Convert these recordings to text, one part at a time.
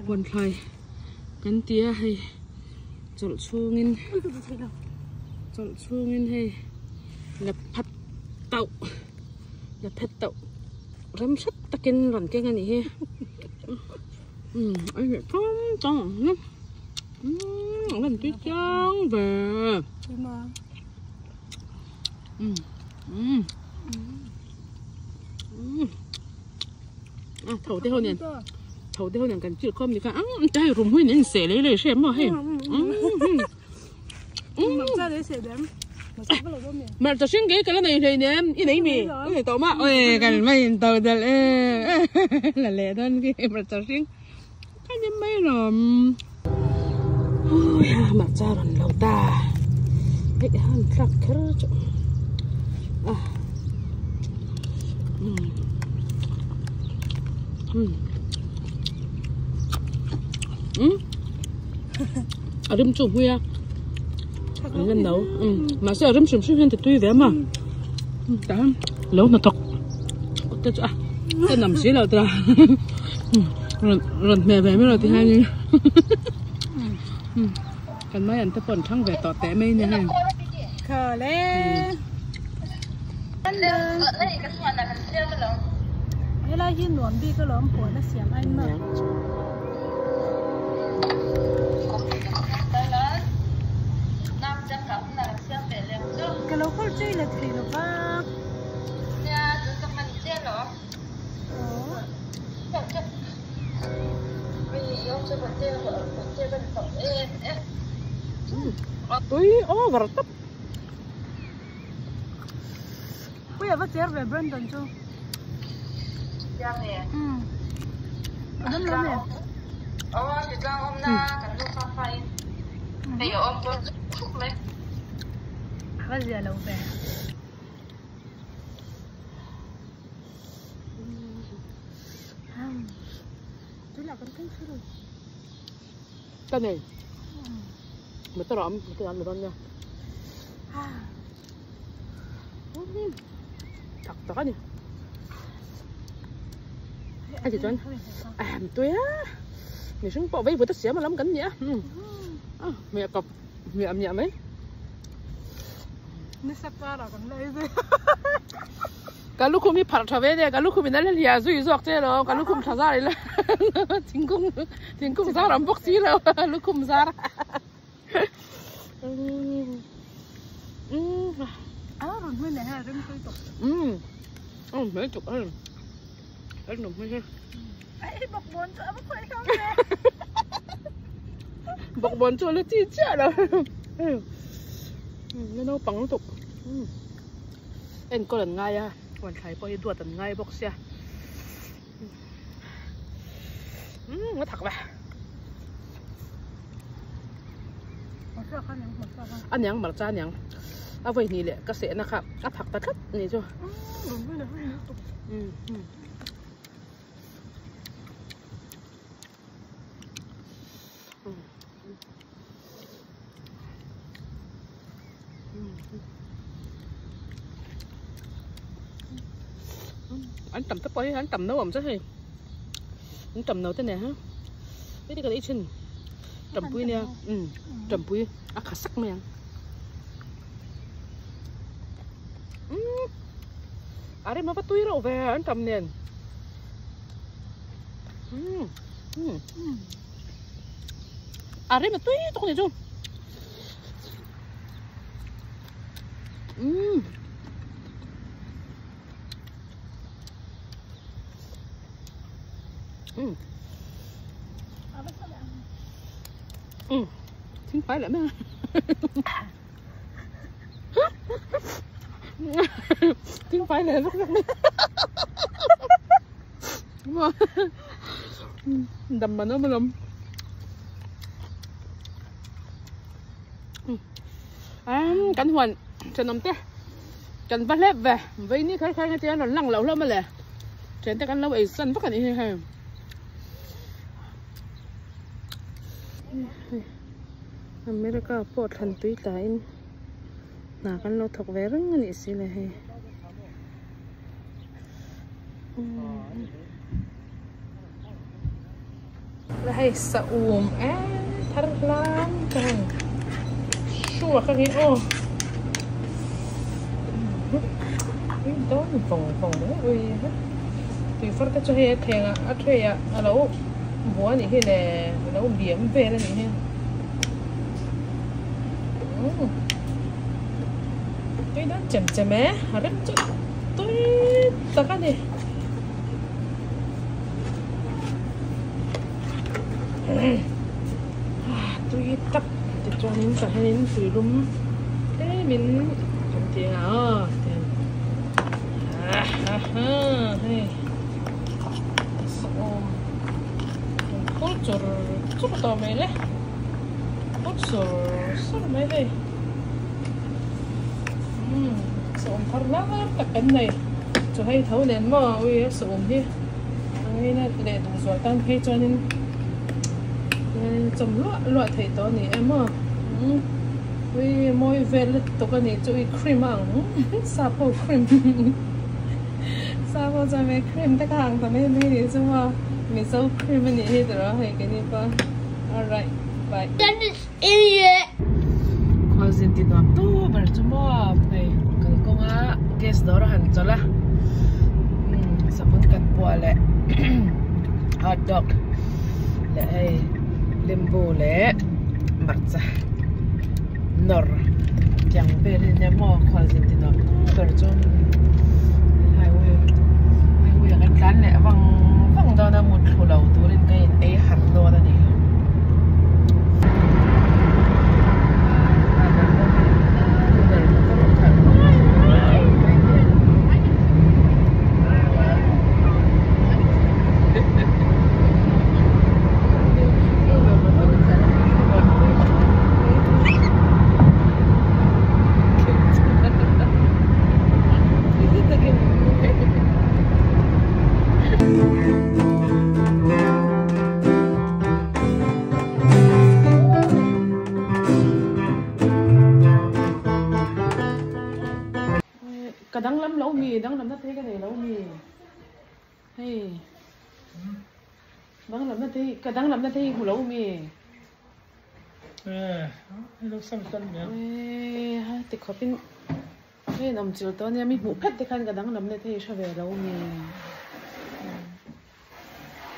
quần thầy gắn tía hay trộn chuông hay là phát tậu rắm sắt ta kinh lần cái này he anh phải không tròn lắm lần tí trắng về thầu tiêu nè cần chịu không thì cả trái rùm huy nên xẻ lấy xem mà hay mà cho xin cái này thì nè cái này mì cái này tao mà ôi cái này tao thật là lẹ hơn cái mà cho xin cái này mấy rồi ôi mặt ra rồi lâu ta cái hàng khắc khờ chỗ râm chụp huy à lần đầu mà sao râm chụp xuyên thì tùy vẻ mà đã lâu nó thật cái nằm xí là ta rồi mẹ về mới rồi thì hai như cần mấy anh ta còn thăng về tọt té mấy nè ha khờ lên cái là yên nuông đi cái lồng của nó xiêm anh mà cái lồng có chơi là thì nó va túi ô vào tấp bây giờ bắt chơi về Brandon chưa lắm lắm nè thì cho hôm nay cần mua pha phay bây giờ ông cho thuốc lấy bây giờ lâu về tôi là con thích rồi cái này mới tao ăn được nha thật đó nhỉ anh chị Tuấn tôi á mày xuống bỏ váy vừa tất xỉa mà lắm cánh nhỉ mẹ cọc mẹ ẩm nhẹ mấy nó sắp ra rồi còn đây rồi cả lúc không bị phạt trở về đây cả lúc không bị nói là lìa duy dọc thế rồi cả lúc không thả ra đấy là tiếng cung ra làm bốc xí rồi lúc không ra rồi mới này ha rừng cây tục mấy chục hơn hết nồng mấy ha ấy bọc bồn sợ bốc phải không nè bọc bồn cho nó chi chết rồi nó bằng nó tục em có lần ngay à còn thấy có đùa tận ngay bốc xe nó thật vậy anh nhang mà cha nhang vậy nhỉ lệ cái sẽ nó khác áp thật tất hết này cho anh tầm thấp ấy anh tầm nấu ẩm rất hay anh tầm nấu thế này ha cái này ít chân tầm pui nè tầm pui khá sắc mày đây mà bắt tui rồi về anh tầm nè đây mà tui tao này chung xin phải lại mà xin phải lại rất đầm mà nó mới lắm cánh huỳnh trên nằm té chân bắt lép về với ní khai cái chơi nó lăng lẩu lắm mà lẹ trên tay cánh lâu ấy sân phát cái này hay America port hành tùy tại nà cánh lâu thuộc về rất là xí này hay là hay saum thar lam kan chua cái gì ô đó vòng đó ui tùy phát cái cho hay thèn thuê lâu búa này cái này lâu biếm về là này tôi đã chậm ấy rất tôi tất cả này tôi tập để cho nên cả hai nên tùy đúng thế mình không tiền tiền hey so culture tao mày lấy culture mày đây so thar lá tất cái này cho hay thấu nền mà ui so đi ngay này để đủ rồi tăng hay cho nên chấm loại thầy đó này em à, với môi về là tụi cái này chơi cream ăn, sapo cream, sapo cho mấy cream tất cả hàng thằng mấy này chứ mà mình sâu cream này hết rồi hay cái này pa, alright, bye. That is idiot. Qua xin tin đón tu, bây giờ mà này cái con á guest đó là hành cho là, sabun cắt bùa lẹ, hot dog, lẹ limbo lẹ marza nor yang beri mo khazin tinor berjon highway kan kan lẹ vang do na mut khulau turin kai ai har do na ni cả đắng lắm lẩu mì đắng lắm nó thấy cái này lẩu mì hey đắng lắm nó thấy cả đắng lắm nó thấy lẩu mì nó xăm xăm nhỉ thì có pin hey nằm chiều tối nay mình bụng phết thì khăn cả đắng lắm nó thấy sao về lẩu mì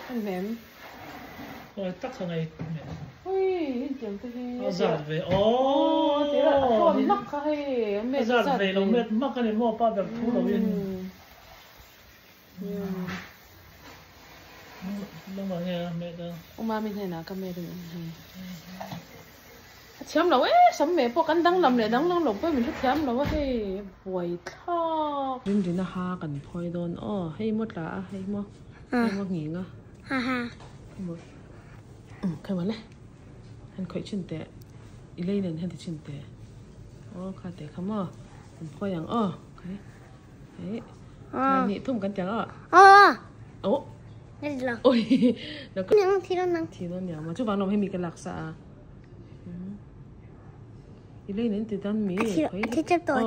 anh mềm rồi tắt thằng này ui chẳng thấy giặt về thế là thon mắc hay mệt giặt về nó mệt mắc cái này mua bao được thu đầu yên lúc mà nghe mệt đâu ông ba mình thấy nào cầm mệt rồi chém lâu ấy sắm mệt po cắn đắng lầm này đắng lắm lộc với mình thích chém lâu ấy buổi thọ nhưng đi na ha cần phơi đòn hay mất lá hay mất nghỉ ngơ Ha một cái mà này anh khởi chân tệ lấy nên hắn thì chân tệ khá tệ không mình phơi yang cái đấy anh nhị thùng cắn tiếng cái gì là ôi nó cứ thì nó nhở mà chú bảo nó hay bị cái lạc xạ lấy nên từ tan mì thì chấp tội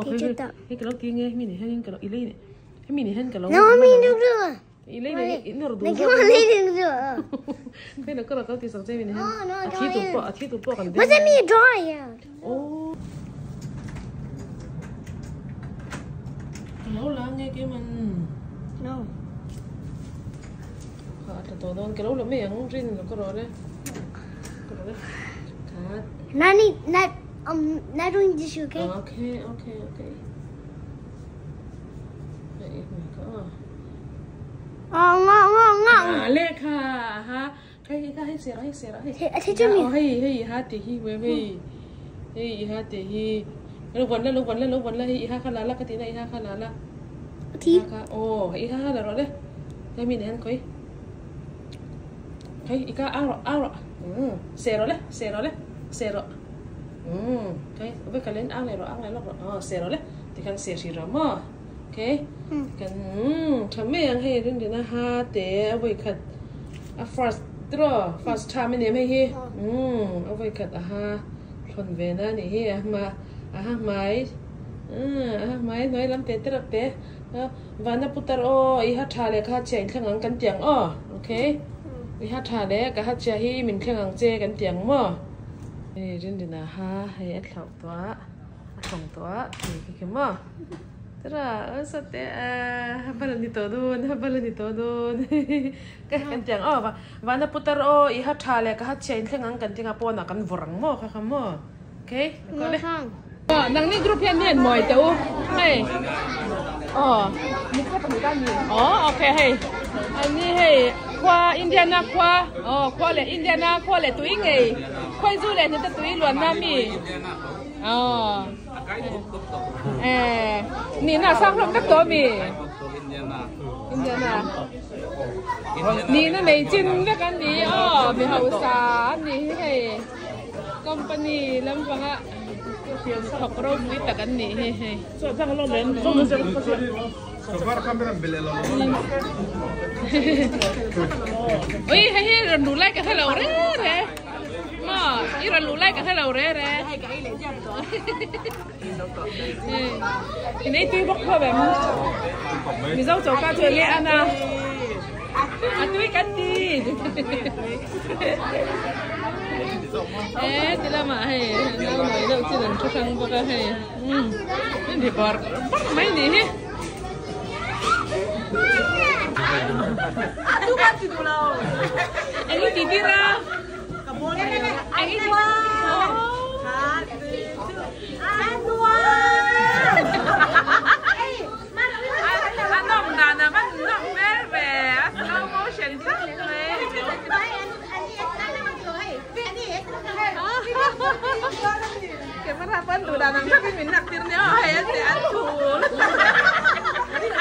cái lâu tiếng nghe mì này hay cái lâu lấy này cái mì này hay cái lâu nó mì được rồi lấy này nó lấy cái mà lấy được rồi cái nó có là cái tí sợi dây mì này thi tụt bỏ còn what's that mean dry lâu lắm nghe cái mình no tôi đâu cái lâu lắm mấy ông rin nó có rồi đấy not doing this okay okay ngon lẹ ha cái xẻ ra thế chứ mình hay ha thì hi về hay ha thì hi lúc vẫn là hi ha khá là cái tí này ha khá là thì hi ha là rồi đấy cái mình ăn coi cái ika ao xẻ rồi cái với cái lên ao này rồi xẻ rồi đấy thì khăn xẻ xì rồi mà okay kan thame ang he rin dina ha te avoi khat a first time ne me hi avoi khat ha thon ve na ni hi ma mai noi lam te trak te vana putar i ha thale kha chen thangang kan tiang okay วิหารทาเด็กก็ฮัจเจียฮีมินเข่งอังเจกันเตียงมั้งนี่เรื่องดีนะฮะให้อัดหลอกตัวส่งตัวนี่คือมั้งแต่ละสเตbalan dito dun balan dito dun kan tiang oh vana putar o iha thale ka hachen thengang kan tinga pona kan vorang mo kha khamo okay kole oh nang ni group yan nen moi teu hey oh ni ka pani kan ni oh okay hey ani hey kwa indiana kwa oh kwa le indiana kwa le tu ingai khoi zu le ni ta tu luan na mi ohนี่น่ะสร้างรถกับตัวมีอินเดียนานี่น่ะไม่จินด้วยกันดีอ๋อมีเฮาสานี่ให้คอมพานีแล้วฟังอ่ะขอบรมวิตกันนี่ให้ส่วนทางโรงเรียนส่งมาเสร็จโอ้ยให้เราดูไล่กันให้เราเร่เร่มาอีเราดูไล่กันให้เราเร่เร่ให้ไกด์เลยจ้ะตัวทีนี้ตีบอกเขาแบบมีเจ้าโจ๊กการเจอเลี้ยนนะตุ้ยกันดีทีละมาให้เราหน่อยเราจะนั่งทุกครั้งบอกให้นี่ดีบอร์ไม่ดีtu kan situ lo. Ini titira. Kabon ni. Ini dua. Dua. Anom dana man nok merve. Slow motion tu le. Kamera pan tu danang tapi minat tirnya hai te atul.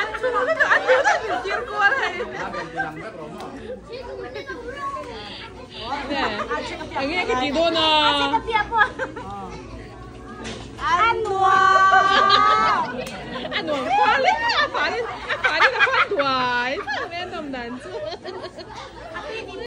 Atul tu atul tu mikir kuat hai. Ang nga kitido na. Ano? Pali na pali na panduay. Menom dan.